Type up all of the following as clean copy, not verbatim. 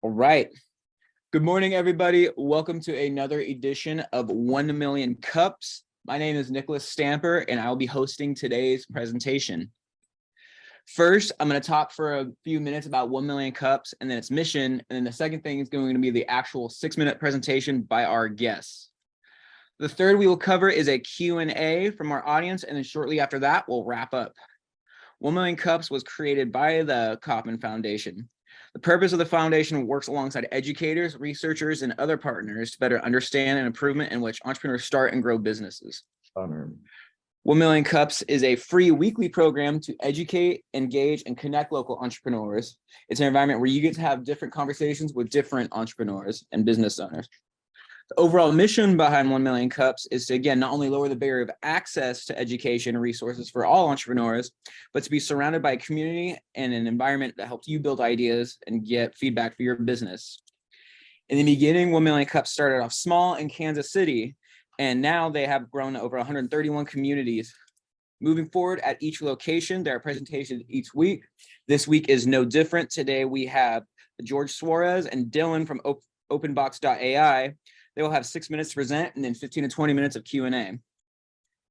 All right. Good morning, everybody. Welcome to another edition of 1 Million Cups. My name is Nicholas Stamper, and I'll be hosting today's presentation. First, I'm going to talk for a few minutes about 1 Million Cups and then its mission. And then the second thing is going to be the actual 6-minute presentation by our guests. The third we will cover is a Q&A from our audience, and then shortly after that, we'll wrap up. 1 Million Cups was created by the Kauffman Foundation. The purpose of the foundation works alongside educators, researchers, and other partners to better understand and improvement in which entrepreneurs start and grow businesses. 1 Million Cups is a free weekly program to educate, engage, and connect local entrepreneurs. It's an environment where you get to have different conversations with different entrepreneurs and business owners. The overall mission behind 1 Million Cups is to, again, not only lower the barrier of access to education and resources for all entrepreneurs, but to be surrounded by a community and an environment that helps you build ideas and get feedback for your business. In the beginning, 1 Million Cups started off small in Kansas City, and now they have grown to over 131 communities. Moving forward, at each location, there are presentations each week. This week is no different. Today, we have George Suarez and Dylan from Opnbx.ai. They will have 6 minutes to present and then 15 to 20 minutes of Q&A.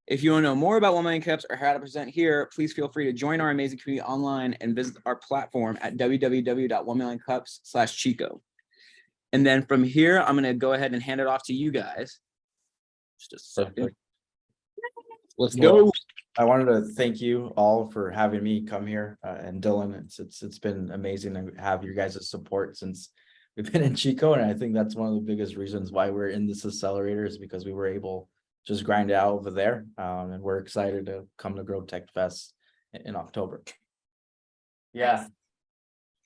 If you want to know more about 1 Million Cups or how to present here, please feel free to join our amazing community online and visit our platform at www.1millioncups.com/Chico. And then from here, I'm going to go ahead and hand it off to you guys. Just a second. Let's go. I wanted to thank you all for having me come here, and Dylan. It's been amazing to have your guys' support since we've been in Chico, and I think that's one of the biggest reasons why we're in this accelerator is because we were able to just grind it out over there, and we're excited to come to Grow Tech Fest in October. Yeah,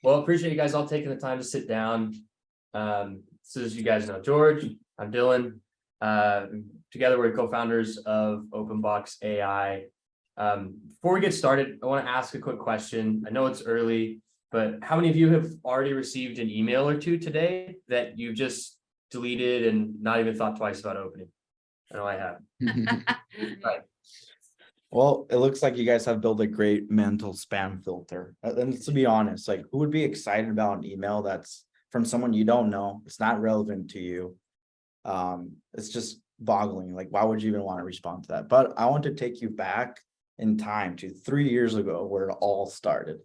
well, appreciate you guys all taking the time to sit down. So as you guys know, George, I'm Dylan. Together we're co-founders of Opnbx.ai. Before we get started, I want to ask a quick question. I know it's early, but how many of you have already received an email or two today that you just deleted and not even thought twice about opening? I know I have. Right. Well, it looks like you guys have built a great mental spam filter. And to be honest, like, who would be excited about an email that's from someone you don't know? It's not relevant to you. It's just boggling. Like, why would you even want to respond to that? But I want to take you back in time to 3 years ago where it all started.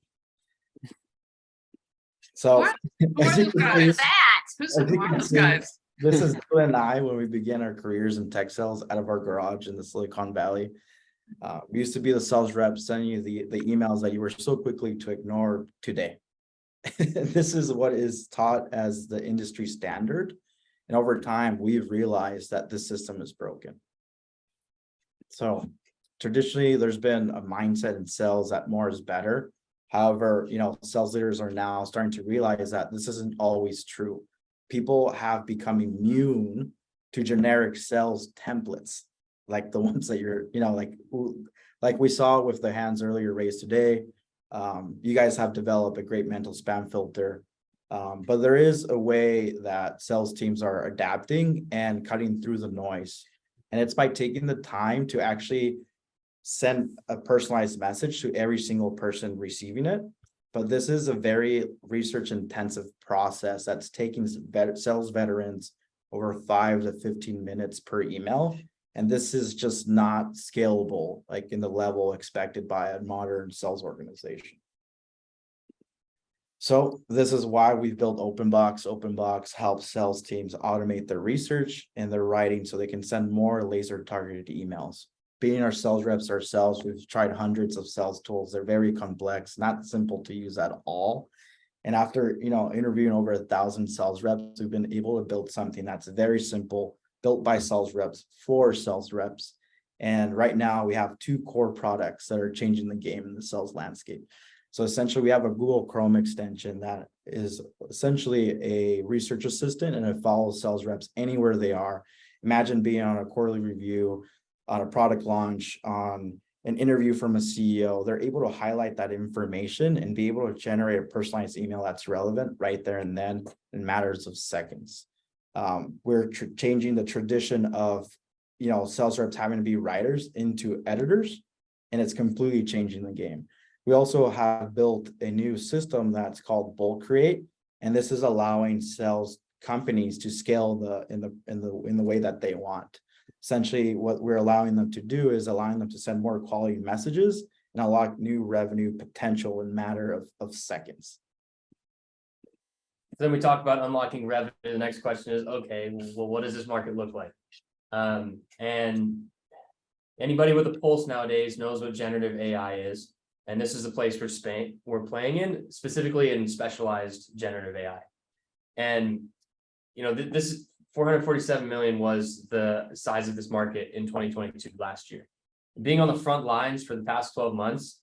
So Who's those guys? This is Dylan and I when we began our careers in tech sales out of our garage in the Silicon Valley. We used to be the sales reps sending you the emails that you were so quickly to ignore today. This is what is taught as the industry standard. And over time, we've realized that this system is broken. So traditionally, there's been a mindset in sales that more is better. However, sales leaders are now starting to realize that this isn't always true. People have become immune to generic sales templates, like the ones that you're, like we saw with the hands earlier raised today. You guys have developed a great mental spam filter, but there is a way that sales teams are adapting and cutting through the noise. And it's by taking the time to actually send a personalized message to every single person receiving it. But this is a very research intensive process that's taking sales veterans over 5 to 15 minutes per email. And this is just not scalable, like in the level expected by a modern sales organization. So this is why we've built Opnbx. Opnbx helps sales teams automate their research and their writing so they can send more laser targeted emails. Being our sales reps ourselves, we've tried hundreds of sales tools. They're very complex, not simple to use at all. And after, interviewing over 1,000 sales reps, we've been able to build something that's very simple, built by sales reps for sales reps. And right now we have 2 core products that are changing the game in the sales landscape. So essentially we have a Google Chrome extension that is essentially a research assistant, and it follows sales reps anywhere they are. Imagine being on a quarterly review, on a product launch, on an interview from a CEO. They're able to highlight that information and be able to generate a personalized email that's relevant right there and then in matters of seconds. We're changing the tradition of, sales reps having to be writers into editors, and it's completely changing the game. We also have built a new system that's called Bulk Create, And this is allowing sales companies to scale in the way that they want. Essentially, what we're allowing them to do is allowing them to send more quality messages and unlock new revenue potential in a matter of seconds. Then we talk about unlocking revenue. The next question is, okay, well, what does this market look like? And anybody with a pulse nowadays knows what generative AI is. And this is the place we're playing in, specifically in specialized generative AI. And, you know, this is 447 million was the size of this market in 2022 last year. Being on the front lines for the past 12 months,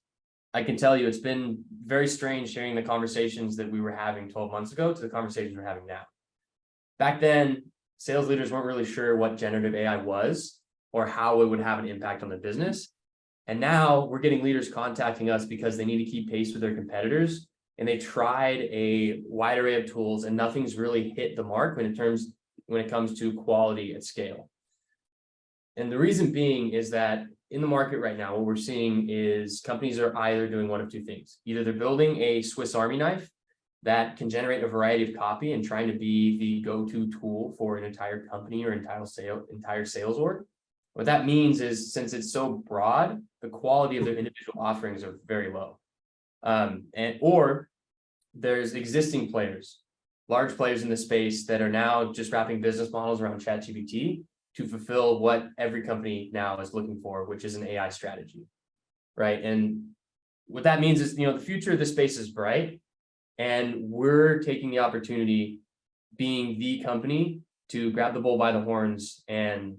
I can tell you it's been very strange hearing the conversations that we were having 12 months ago to the conversations we're having now. Back then, sales leaders weren't really sure what generative AI was or how it would have an impact on the business. And now we're getting leaders contacting us because they need to keep pace with their competitors. And they tried a wide array of tools and nothing's really hit the mark when it comes to quality at scale. And the reason being is that in the market right now, what we're seeing is companies are either doing one of two things. Either they're building a Swiss Army knife that can generate a variety of copy and trying to be the go-to tool for an entire company or entire sales org. What that means is, since it's so broad, the quality of their individual offerings are very low. Or there's existing players, large players in the space that are now just wrapping business models around ChatGPT to fulfill what every company now is looking for, which is an AI strategy, right? And what that means is, you know, the future of this space is bright, and we're taking the opportunity, being the company, to grab the bull by the horns and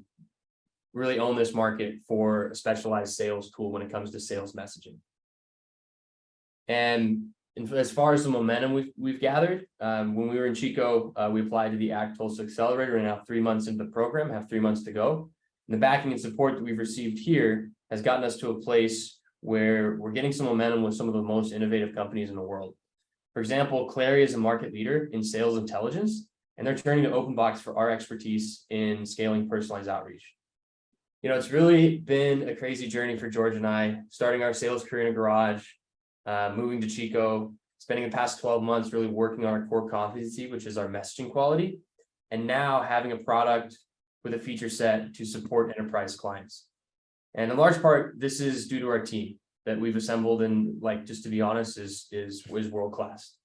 really own this market for a specialized sales tool when it comes to sales messaging. And as far as the momentum we've gathered, when we were in Chico, we applied to the ACT Tulsa Accelerator. We're now 3 months into the program, have 3 months to go. And the backing and support that we've received here has gotten us to a place where we're getting some momentum with some of the most innovative companies in the world. For example, Clary is a market leader in sales intelligence, and they're turning to Opnbx for our expertise in scaling personalized outreach. You know, it's really been a crazy journey for George and I, starting our sales career in a garage, moving to Chico, spending the past 12 months really working on our core competency, which is our messaging quality, and now having a product with a feature set to support enterprise clients. And in large part, this is due to our team that we've assembled, and, like, just to be honest, is world-class.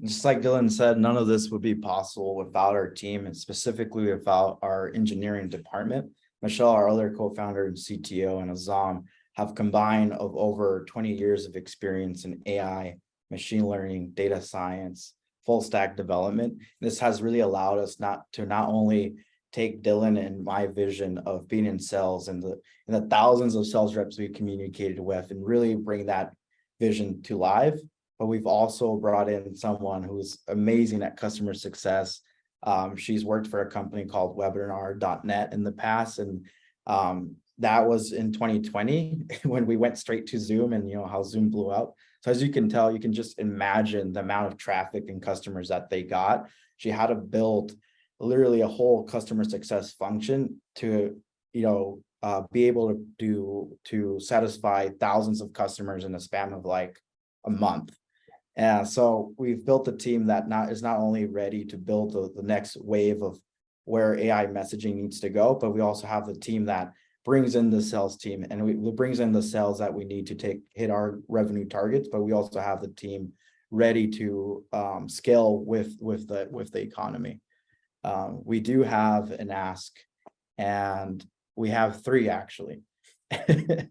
Just like Dylan said, none of this would be possible without our team, and specifically without our engineering department. Michelle, our other co-founder and CTO, and Azam have combined of over 20 years of experience in AI, machine learning, data science, full stack development. This has really allowed us not only take Dylan and my vision of being in sales and the thousands of sales reps we communicated with and really bring that vision to life, but we've also brought in someone who's amazing at customer success. She's worked for a company called webinar.net in the past, and that was in 2020 when we went straight to Zoom, and you know how Zoom blew up. So as you can tell, you can just imagine the amount of traffic and customers that they got. She had to build literally a whole customer success function to, you know, be able to satisfy thousands of customers in a span of like a month. And so we've built a team that is not only ready to build the next wave of where AI messaging needs to go, but we also have the team that brings in the sales team, and we brings in the sales that we need to hit our revenue targets. But we also have the team ready to scale with the economy. We do have an ask, and we have 3 actually. I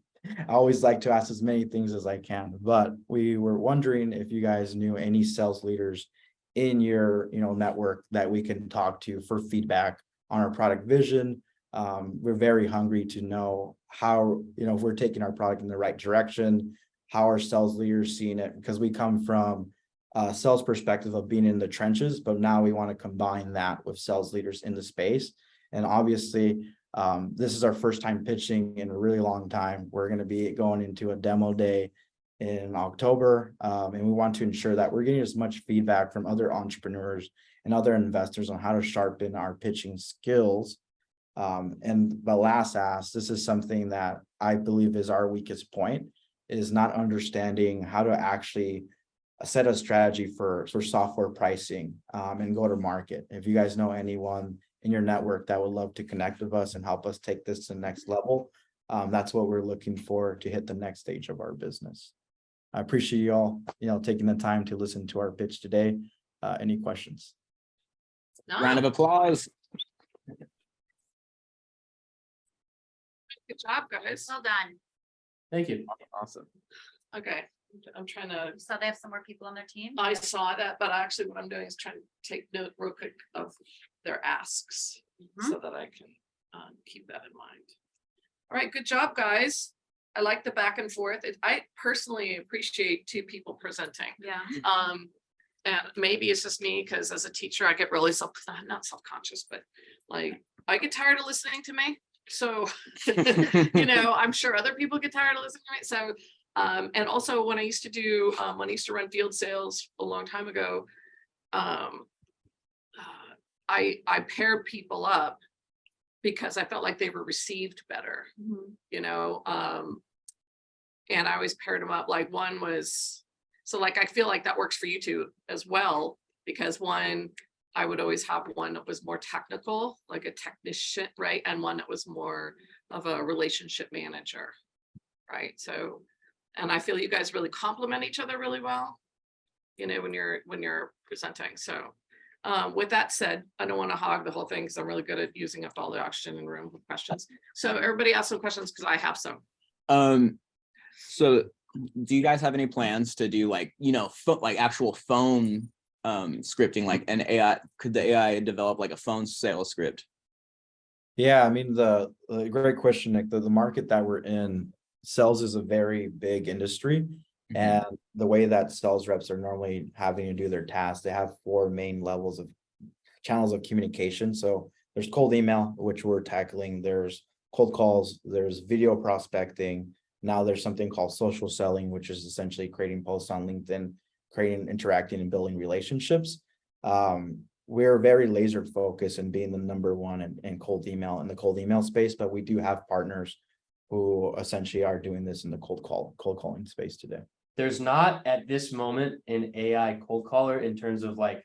always like to ask as many things as I can, but we were wondering if you guys knew any sales leaders in your network that we can talk to for feedback on our product vision. We're very hungry to know how, if we're taking our product in the right direction, how our sales leaders seeing it, because we come from a sales perspective of being in the trenches, but now we want to combine that with sales leaders in the space. And obviously, this is our first time pitching in a really long time. We're going to be going into a demo day in October, and we want to ensure that we're getting as much feedback from other entrepreneurs and other investors on how to sharpen our pitching skills. And the last ask, this is something that I believe is our weakest point, is not understanding how to actually set a strategy for software pricing and go to market. If you guys know anyone in your network that would love to connect with us and help us take this to the next level, that's what we're looking for to hit the next stage of our business. I appreciate you all, taking the time to listen to our pitch today. Any questions? No, Round of applause. good job, guys. Well done. Thank you. Awesome. Okay, I'm trying to, So they have some more people on their team? I saw that, but actually what I'm doing is trying to take note real quick of their asks so that I can keep that in mind. All right, good job, guys. I like the back and forth. I personally appreciate two people presenting. Yeah. And maybe it's just me, because as a teacher, I get really not self-conscious, but like, I get tired of listening to me. So, I'm sure other people get tired of listening to me. So, and also when I used to run field sales a long time ago, I paired people up because I felt like they were received better, and I always paired them up. Like one was, so like, I feel like that works for you two as well, because one, I would always have one that was more technical, like a technician, right? And one that was more of a relationship manager, right? So, and I feel you guys really complement each other really well, when you're presenting. So with that said, I don't want to hog the whole thing because I'm really good at using up all the oxygen in the room with questions. So everybody ask some questions because I have some. So do you guys have any plans to do like, actual phone scripting, like an AI? Could the AI develop like a phone sales script? Yeah, I mean, the great question, Nick. The market that we're in, sales is a very big industry. And the way that sales reps are normally having to do their tasks, they have 4 main levels of channels of communication. So there's cold email, which we're tackling. There's cold calls, there's video prospecting. Now there's something called social selling, which is essentially creating posts on LinkedIn, interacting and building relationships. We're very laser focused in being the number one in cold email, in the cold email space, but we do have partners who essentially are doing this in the cold calling space today. There's not at this moment an AI cold caller in terms of like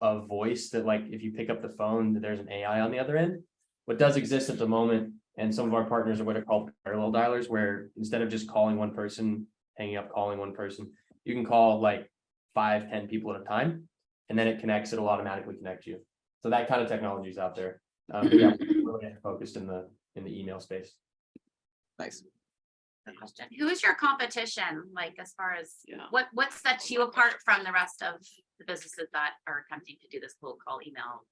a voice that, like, if you pick up the phone, there's an AI on the other end. What does exist at the moment, and some of our partners are what are called parallel dialers, where instead of just calling one person, hanging up, calling one person, you can call like 5-10 people at a time, and then it connects, it'll automatically connect you. So that kind of technology is out there. But yeah, we're really focused in the email space. Nice. Good question. Who is your competition? Like, as far as Yeah. what sets you apart from the rest of the businesses that are attempting to do this cold call email?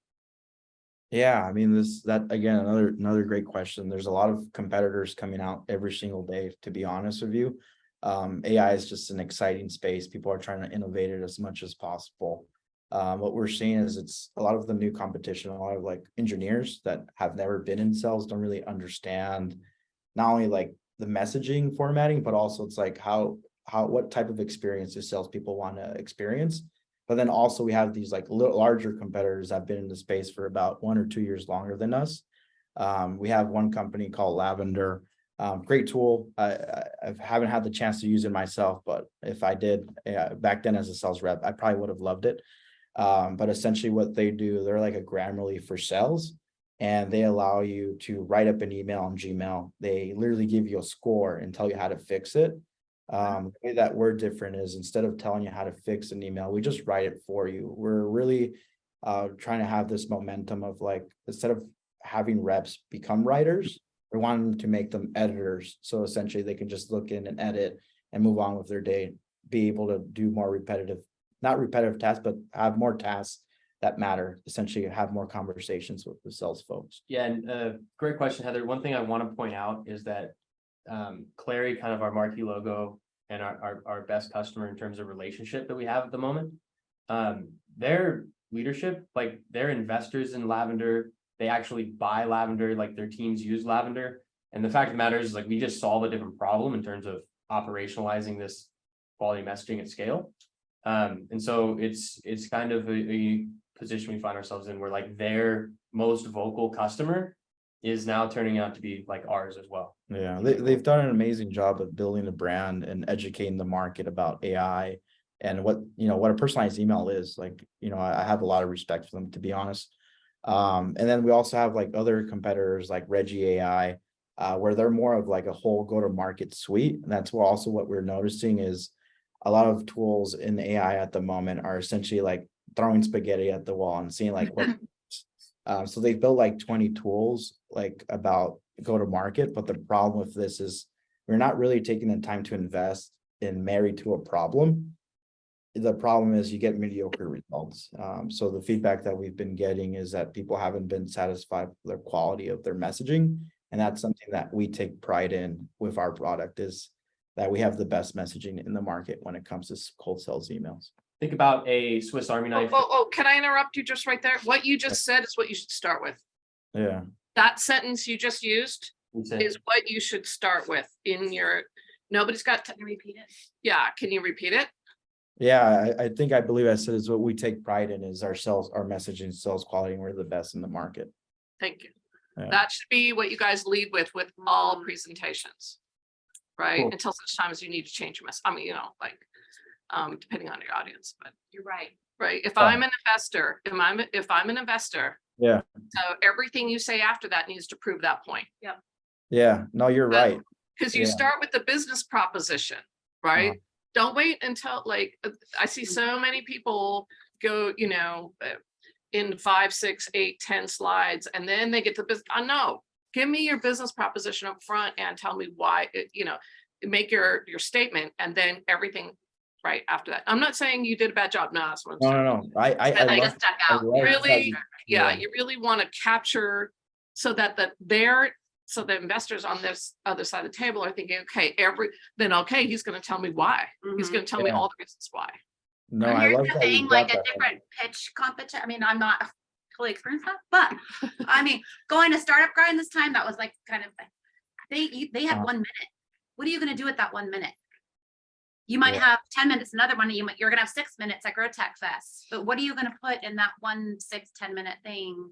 Yeah, I mean, that again, another great question. There's a lot of competitors coming out every single day, to be honest with you. AI is just an exciting space. People are trying to innovate it as much as possible. What we're seeing is it's a lot of the new competition, a lot of like engineers that have never been in sales don't really understand not only like the messaging formatting, but also it's like what type of experience do salespeople want to experience. But then also we have these like larger competitors that have been in the space for about 1 or 2 years longer than us. We have one company called Lavender. Great tool. I haven't had the chance to use it myself, but if I did back then as a sales rep, I probably would have loved it. But essentially what they do, they're like a Grammarly for sales, and they allow you to write up an email on Gmail. They literally give you a score and tell you how to fix it. The way that we're different is instead of telling you how to fix an email, we just write it for you. We're really trying to have this momentum of like, instead of having reps become writers, we want them to make them editors. So essentially they can just look in and edit and move on with their day, be able to do more not repetitive tasks, but have more tasks that matter, essentially have more conversations with the sales folks. Yeah, and great question, Heather. One thing I want to point out is that Clary, kind of our marquee logo and our best customer in terms of relationship that we have at the moment, their leadership, like they're investors in Lavender. They actually buy Lavender, like their teams use Lavender. And the fact of the matter is, like, we just solve a different problem in terms of operationalizing this quality messaging at scale. And so it's kind of a position we find ourselves in, where like their most vocal customer is now turning out to be like ours as well. Yeah, they've done an amazing job of building a brand and educating the market about AI and what a personalized email is. Like, I have a lot of respect for them, to be honest. And then we also have like other competitors like Opnbx.ai, where they're more of like a whole go-to-market suite. And that's what we're noticing is a lot of tools in AI at the moment are essentially like throwing spaghetti at the wall and seeing like what. So they built like 20 tools like about go-to-market, but the problem with this is we're not really taking the time to invest in married to a problem. The problem is you get mediocre results. So the feedback that we've been getting is that people haven't been satisfied with the quality of their messaging. And that's something that we take pride in with our product, is that we have the best messaging in the market when it comes to cold sales emails. Think about a Swiss Army knife. Can I interrupt you just right there? What you just said is what you should start with. Yeah. That sentence you just used is what you should start with in your, nobody's got to repeat it. Yeah, can you repeat it? Yeah, I believe I said is what we take pride in is our messaging, sales quality, and we're the best in the market. Thank you. Yeah. That should be what you guys lead with all presentations, right? Cool. Until such time as you need to change your mess. I mean, depending on your audience, but You're right. right. If I'm an investor, if I'm an investor, Yeah. so everything you say after that needs to prove that point. Yeah, no, you're right. Because you Yeah. start with the business proposition, right? Don't wait until I see so many people go, in 5, 6, 8, 10 slides, and then they get the business. No, give me your business proposition up front and tell me why, make your statement, and then everything right after that. I'm not saying you did a bad job. No, that's what I'm saying. No. I But I love, just stuck I out. love Really, that you really want to capture so that so the investors on this other side of the table are thinking, okay, he's going to tell me why. He's going to tell me Yeah. all the reasons why. No, And I here's love the that. you thing, brought like a that up. different pitch competition. I mean, I'm not totally experienced that, but I mean, going to startup grind this time, that was like kind of, they had 1 minute. What are you going to do with that 1 minute? You might have 10 minutes, another one, you're going to have 6 minutes at Grow Tech Fest, but what are you going to put in that 1, 6, 10 minute thing?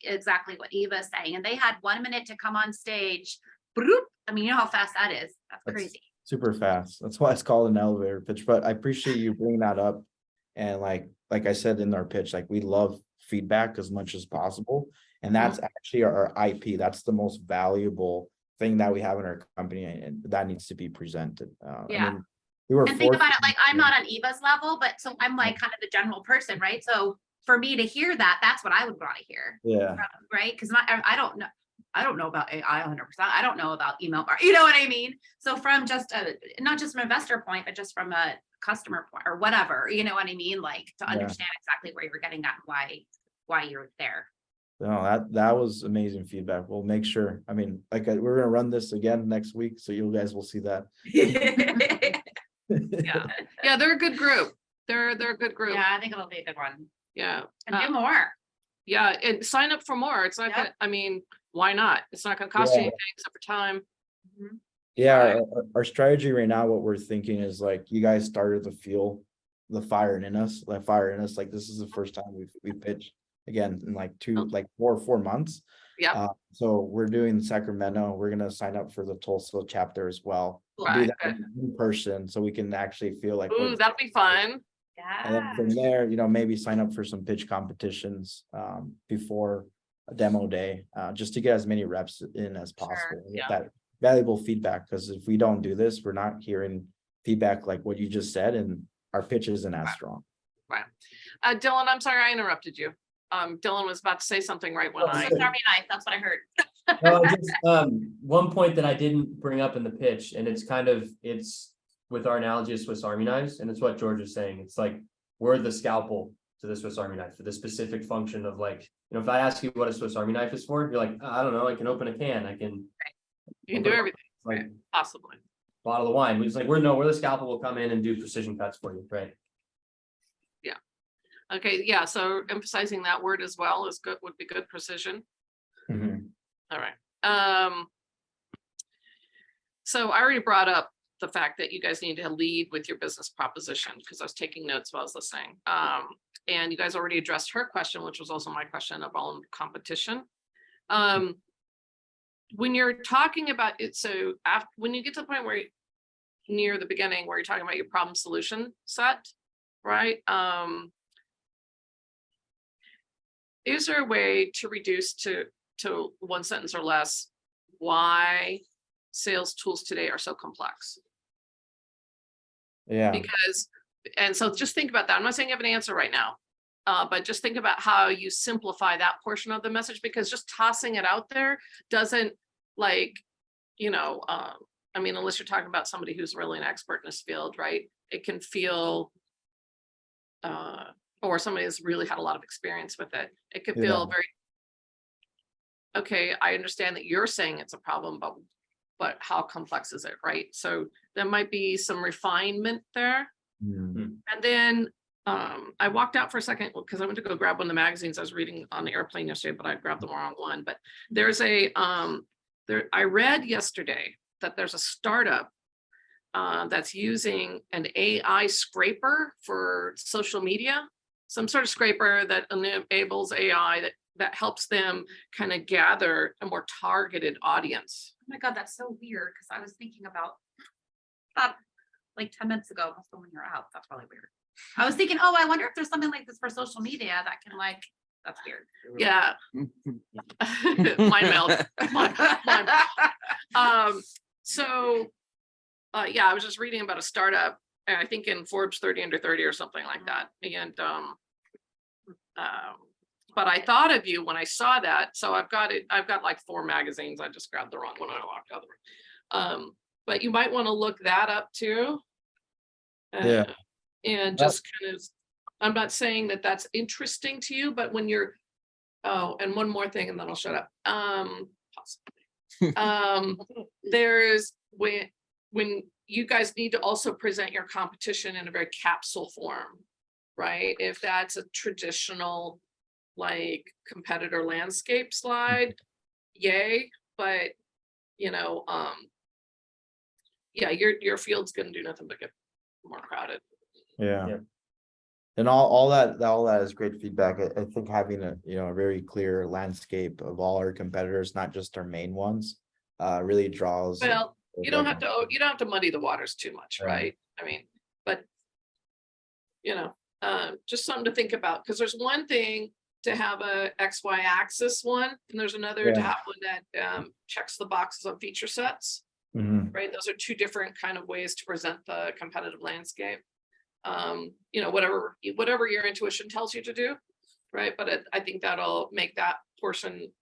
Exactly what Eva is saying. And they had 1 minute to come on stage. Bloop. I mean, you know how fast that is. That's crazy. Super fast. That's why it's called an elevator pitch. But I appreciate you bringing that up. And like I said in our pitch, like we love feedback as much as possible. And that's actually our IP. That's the most valuable thing that we have in our company, and that needs to be presented. Yeah. I mean, we were And think about it, like I'm fortunate- not on Eva's level, but so I'm like kind of the general person, right? So for me to hear that, that's what I would want to hear. Yeah. Right? Because I don't know about AI 100%. I don't know about email, you know what I mean? So from just not just from an investor point, but just from a customer point or whatever, you know what I mean? Like to understand exactly where you're getting at and why you're there. No, that was amazing feedback. We'll make sure. I mean, we're gonna run this again next week, so you guys will see that. Yeah, they're a good group. They're a good group. Yeah, I think it'll be a good one. Yeah. And do more. Yeah, and sign up for more. It's not Yep. gonna, I mean, why not? It's not gonna cost you anything except for time. Yeah, our strategy right now, what we're thinking is like you guys started to feel the fire in us. Like this is the first time we pitched again in like 4 or 4 months. Yeah. So we're doing Sacramento. We're gonna sign up for the Tulsa chapter as well. Do Right, that good. in person so we can actually feel like Ooh, that'll be fun. and then Yeah. from there, maybe sign up for some pitch competitions before a demo day, just to get as many reps in as possible. And get that valuable feedback, because if we don't do this, we're not hearing feedback like what you just said, and our pitch isn't as strong. Right. Dylan, I'm sorry I interrupted you. Dylan was about to say something right when Swiss Army knife, that's what I heard. No, just, one point that I didn't bring up in the pitch, and it's with our analogy of Swiss Army knives, and it's what George was saying. It's like we're the scalpel to the Swiss Army knife for the specific function of like, if I ask you what a Swiss Army knife is for, you're like, I don't know, I can open a can, you can do everything, like possibly. bottle of wine. We're like, we're the scalpel will come in and do precision cuts for you, right? Okay, yeah, so emphasizing that word as well is good, would be good, precision. Mhm. All right. So I already brought up the fact that you guys need to lead with your business proposition, because I was taking notes while I was listening. And you guys already addressed her question, which was also my question about competition. When you're talking about it, so when you get to the point where near the beginning where you're talking about your problem solution set, right? Is there a way to reduce to one sentence or less why sales tools today are so complex? Yeah, Because, and so just think about that. I'm not saying you have an answer right now, but just think about how you simplify that portion of the message, because just tossing it out there doesn't, like, you know, I mean, unless you're talking about somebody who's really an expert in this field, right? It can feel, or somebody who's really had a lot of experience with it. It could feel very, okay, I understand that you're saying it's a problem, but how complex is it, right? So there might be some refinement there. Mhm. And then I walked out for a second because I went to go grab one of the magazines I was reading on the airplane yesterday, but I grabbed the wrong one. But there's a I read yesterday that there's a startup that's using an AI scraper for social media, some sort of scraper that enables AI that helps them kind of gather a more targeted audience. Oh my God, that's so weird, because I was thinking about like 10 minutes ago, must have been when you're out. That's probably weird. I was thinking, oh, I wonder if there's something like this for social media that can like, that's weird. Yeah. Mind meld. So yeah, I was just reading about a startup, I think in Forbes 30 under 30 or something like that. And but I thought of you when I saw that. So I've got like 4 magazines. I just grabbed the wrong one when I walked out the room. But you might want to look that up too. Yeah. And just kind of, I'm not saying that that's interesting to you, but when you're, oh, and one more thing and then I'll shut up. There's when you guys need to also present your competition in a very capsule form, right? If that's a traditional like competitor landscape slide, yay, but you know, yeah, your field's gonna do nothing but get more crowded. Yeah. Yeah. And all that is great feedback. I think having a a very clear landscape of all our competitors, not just our main ones, really draws. Well, you don't have to muddy the waters too much, Right. right? I mean, but you know, just something to think about, because there's one thing to have a XY axis one, and there's another to Yeah. have one that checks the boxes on feature sets, Mhm. right? Those are 2 different kind of ways to present the competitive landscape. You know, whatever your intuition tells you to do, right? But I think that'll make that portion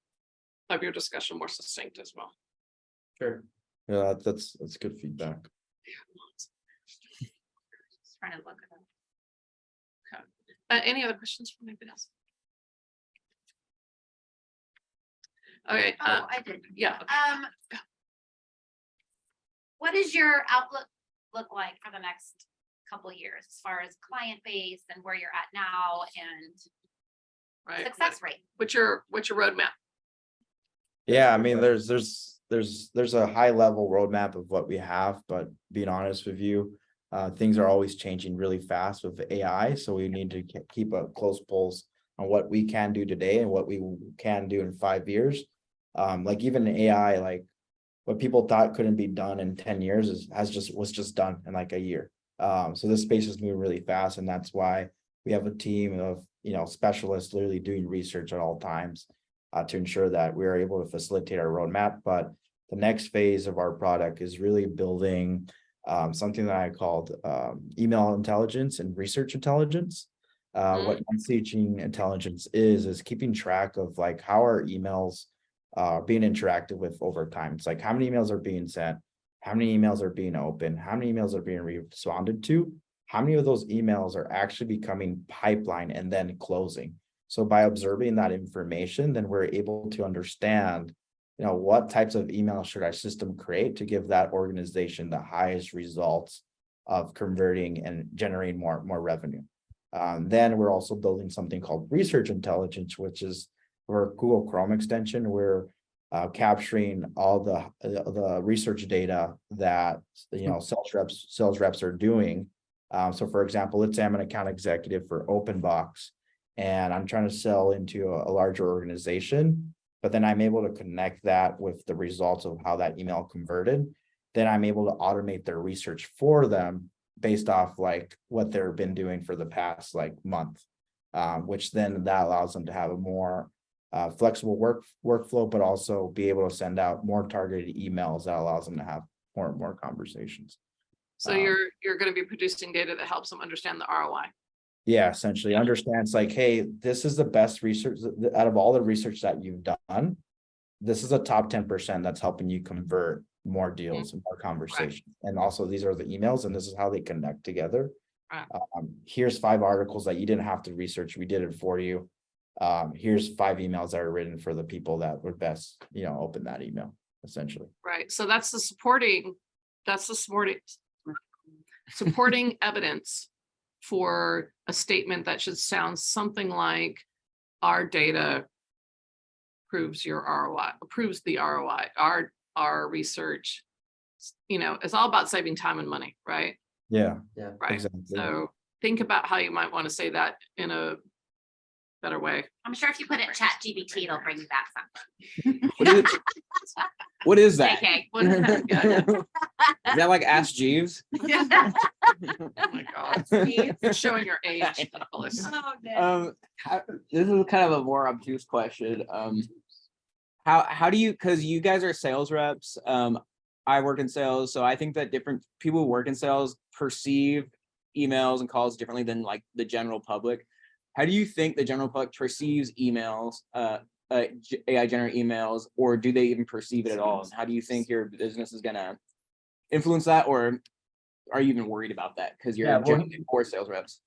of your discussion more succinct as well. Sure. Yeah, that's good feedback. Just trying to look at it. Any other questions from anybody else? Okay. Oh, I did. Yeah. Okay. What does your outlook look like for the next couple of years as far as client base and where you're at now and Right. success rate? What's your roadmap? Yeah, I mean, there's a high level roadmap of what we have, but being honest with you, things are always changing really fast with AI, so we need to keep a close pulse on what we can do today and what we can do in 5 years. Like even AI, like what people thought couldn't be done in 10 years was just done in like a year. So this space is moving really fast, and that's why we have a team of specialists literally doing research at all times to ensure that we are able to facilitate our roadmap. But the next phase of our product is really building something that I called email intelligence and research intelligence. What messaging intelligence is keeping track of like how our emails being interacted with over time. It's like how many emails are being sent, how many emails are being opened, how many emails are being responded to, how many of those emails are actually becoming pipeline and then closing. So by observing that information, then we're able to understand, what types of emails should our system create to give that organization the highest results of converting and generating more revenue. Then we're also building something called research intelligence, which is our Google Chrome extension. We're capturing all the research data that sales reps are doing. So for example, let's say I'm an account executive for Opnbx and I'm trying to sell into a larger organization, but then I'm able to connect that with the results of how that email converted. then I'm able to automate their research for them based off like what they've been doing for the past like month. Which then that allows them to have a more flexible workflow, but also be able to send out more targeted emails that allows them to have more and more conversations. So you're going to be producing data that helps them understand the ROI. Yeah, essentially understands like, hey, this is the best research out of all the research that you've done. This is a top 10% that's helping you convert more deals and more conversations. And also these are the emails and this is how they connect together. Right. Here's 5 articles that you didn't have to research. We did it for you. Here's 5 emails that are written for the people that would best, open that email essentially. Right. So that's the supporting evidence for a statement that should sound something like our data proves your ROI, proves the ROI, our research, it's all about saving time and money, right? Yeah, Right. exactly. So think about how you might want to say that in a better way. I'm sure if you put it in ChatGPT, it'll bring you back something. What is that? JK. What is that? Yeah. Is that like Ask Jeeves? Oh my God. You're showing your age, Nicholas. Oh, no. This is kind of a more obtuse question. How do you, because you guys are sales reps, I work in sales, so I think that different people who work in sales perceive emails and calls differently than like the general public. How do you think the general public perceives emails, AI generated emails, or do they even perceive it at all? And how do you think your business is gonna influence that, or are you even worried about that because you're generally core sales reps?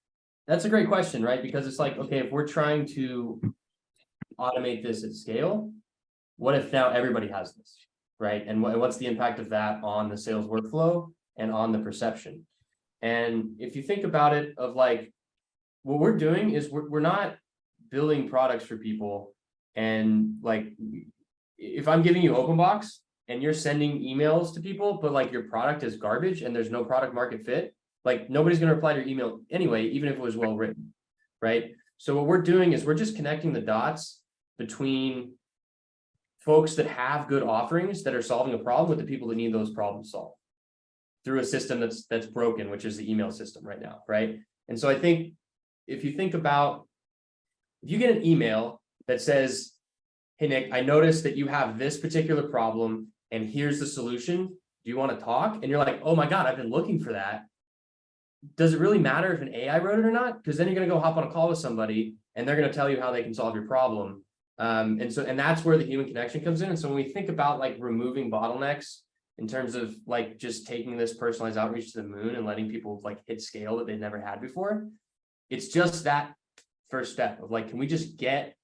That's a great question, right? Because it's like, okay, if we're trying to automate this at scale, what if now everybody has this, right? And what's the impact of that on the sales workflow and on the perception? And if you think about it, of like, what we're doing is we're not building products for people. And like, if I'm giving you Opnbx and you're sending emails to people, but like your product is garbage and there's no product market fit, like nobody's going to reply to your email anyway, even if it was well written, right? So what we're doing is we're just connecting the dots between folks that have good offerings that are solving a problem with the people that need those problems solved through a system that's broken, which is the email system right now, right? And so I think if you think about, if you get an email that says, hey, Nick, I noticed that you have this particular problem and here's the solution. Do you want to talk? And you're like, oh my God, I've been looking for that. Does it really matter if an AI wrote it or not? Because then you're going to go hop on a call with somebody and they're going to tell you how they can solve your problem. And that's where the human connection comes in. And so when we think about like removing bottlenecks in terms of like just taking this personalized outreach to the moon and letting people like hit scale that they've never had before, it's just that first step of like, can we just get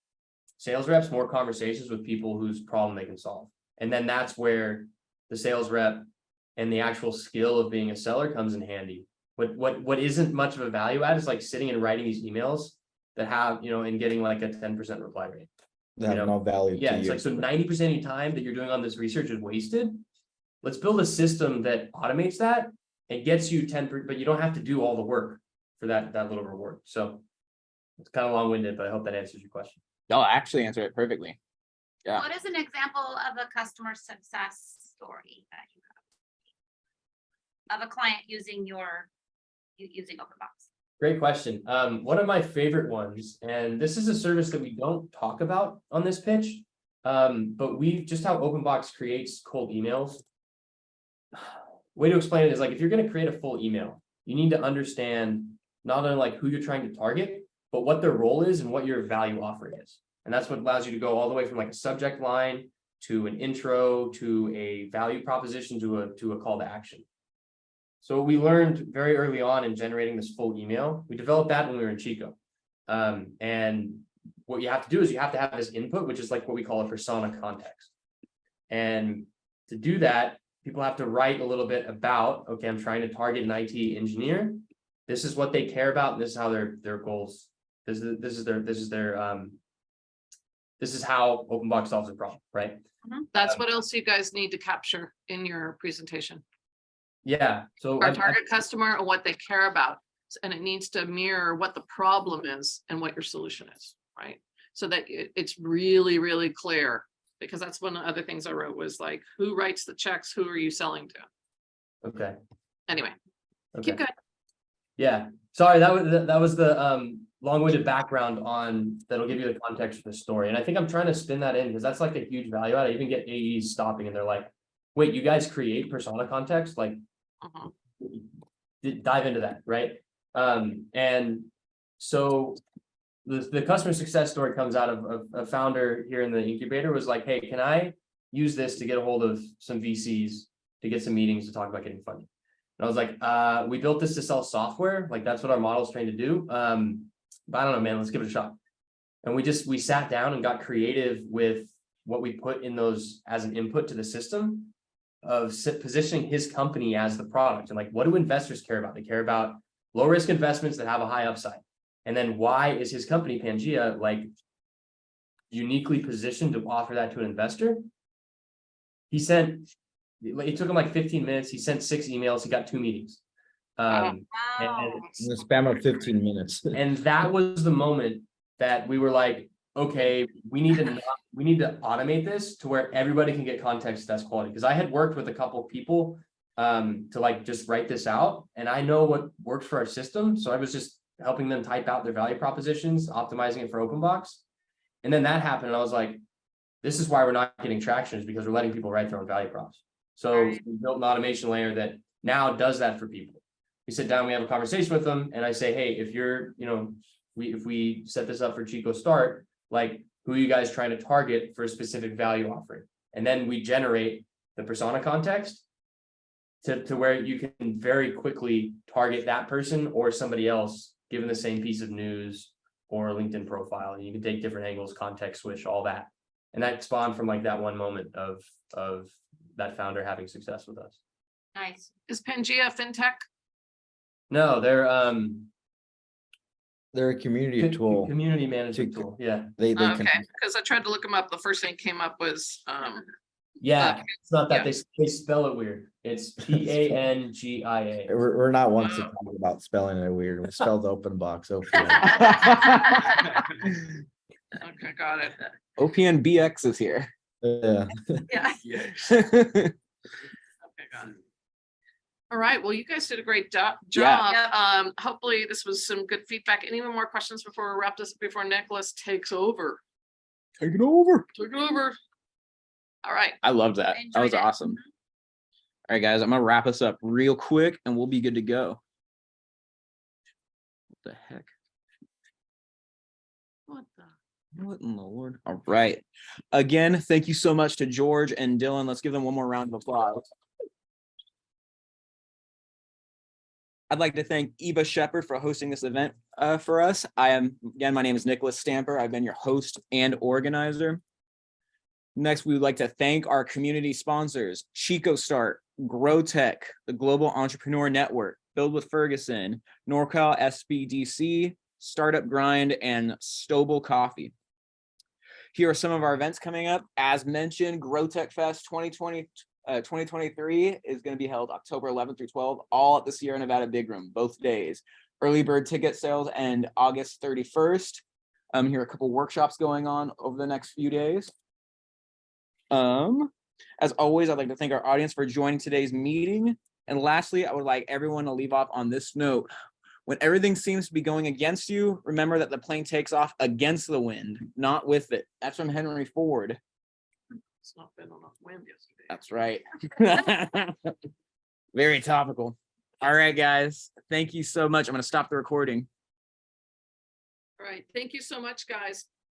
sales reps more conversations with people whose problem they can solve? And then that's where the sales rep and the actual skill of being a seller comes in handy. What isn't much of a value add is like sitting and writing these emails that have, and getting like a 10% reply rate. That have no value to Yeah, it's you. like, so 90% of your time that you're doing on this research is wasted. Let's build a system that automates that and gets you 10%, but you don't have to do all the work for that little reward. So it's kind of long-winded, but I hope that answers your question. I'll actually answer it perfectly. Yeah. What is an example of a customer success story that you have of a client using Opnbx? Great question. One of my favorite ones, and this is a service that we don't talk about on this pitch, but just how Opnbx creates cold emails. Way to explain it is like, if you're going to create a full email, you need to understand not only like who you're trying to target, but what their role is and what your value offering is. And that's what allows you to go all the way from like a subject line to an intro to a value proposition to a call to action. So we learned very early on in generating this full email. We developed that when we were in Chico. And what you have to do is you have to have this input, which is like what we call a persona context. And to do that, people have to write a little bit about, okay, I'm trying to target an IT engineer. This is what they care about, and this is how their goals. This is how Opnbx solves the problem, right? That's what else you guys need to capture in your presentation. Yeah. So Our target customer and what they care about. And it needs to mirror what the problem is and what your solution is, right? So that it's really, really clear, because that's one of the other things I wrote was like, who writes the checks? Who are you selling to? Okay. Anyway, Okay. keep going. Yeah, sorry, that was the long-winded background on that'll give you the context for the story. And I think I'm trying to spin that in because that's like a huge value add. I even get AEs stopping and they're like, wait, you guys create persona context? Like Mhm. dive into that, right? And so the customer success story comes out of a founder here in the incubator was like, hey, can I use this to get a hold of some VCs to get some meetings to talk about getting funding? And I was like, we built this to sell software. Like that's what our model is trained to do. But I don't know, man, let's give it a shot. And we sat down and got creative with what we put in those as an input to the system of positioning his company as the product. And like, what do investors care about? They care about low risk investments that have a high upside. And then why is his company Pangea like uniquely positioned to offer that to an investor? It took him like 15 minutes. He sent 6 emails. He got 2 meetings. And, In the span of 15 minutes. and that was the moment that we were like, okay, we need to automate this to where everybody can get context that's quality. Because I had worked with a couple of people to like just write this out, and I know what works for our system. So I was just helping them type out their value propositions, optimizing it for Opnbx. And then that happened, and I was like, this is why we're not getting traction, is because we're letting people write their own value props. So Right. we built an automation layer that now does that for people. We sit down, we have a conversation with them, and I say, hey, if you're, if we set this up for Chico Start, like, who are you guys trying to target for a specific value offering? And then we generate the persona context to where you can very quickly target that person or somebody else given the same piece of news or a LinkedIn profile. And you can take different angles, context switch, all that. And that spawned from like that one moment of that founder having success with us. Nice. Is Pangea fintech? No, they're They're a community tool. community management To- tool. Yeah. They Okay, can, because I tried to look them up. The first thing came up was Yeah. It's not that Yeah. they spell it weird. It's Pangia. we're not ones to Wow. talk about spelling it weird. We spelled OpenBox. okay, got it. Opnbx is here. Yeah. Yeah. Okay, got it. All right, well, you guys did a great job. Yeah. Hopefully this was some good feedback. Any more questions before we wrap this, before Nicholas takes over? Take it over. Take it over. All right. I love that. I That was enjoyed it. awesome. All right, guys, I'm gonna wrap us up real quick and we'll be good to go. What the heck? What the? What in the Lord? All right. Again, thank you so much to George and Dylan. Let's give them one more round of applause. I'd like to thank Eva Shepherd for hosting this event for us. My name is Nicholas Stamper. I've been your host and organizer. Next, we would like to thank our community sponsors, Chico Start, Grow Tech, the Global Entrepreneur Network, Build with Ferguson, NorCal SBDC, Startup Grind, and Stobel Coffee. Here are some of our events coming up. As mentioned, Grow Tech Fest 2023 is going to be held October 11th through 12th, all at the Sierra Nevada Big Room, both days. Early bird ticket sales and August 31st. Here are a couple workshops going on over the next few days. As always, I'd like to thank our audience for joining today's meeting. And lastly, I would like everyone to leave off on this note. When everything seems to be going against you, remember that the plane takes off against the wind, not with it. That's from Henry Ford. It's not been enough wind yesterday. That's right. Very topical. All right, guys. Thank you so much. I'm going to stop the recording. All right. Thank you so much, guys.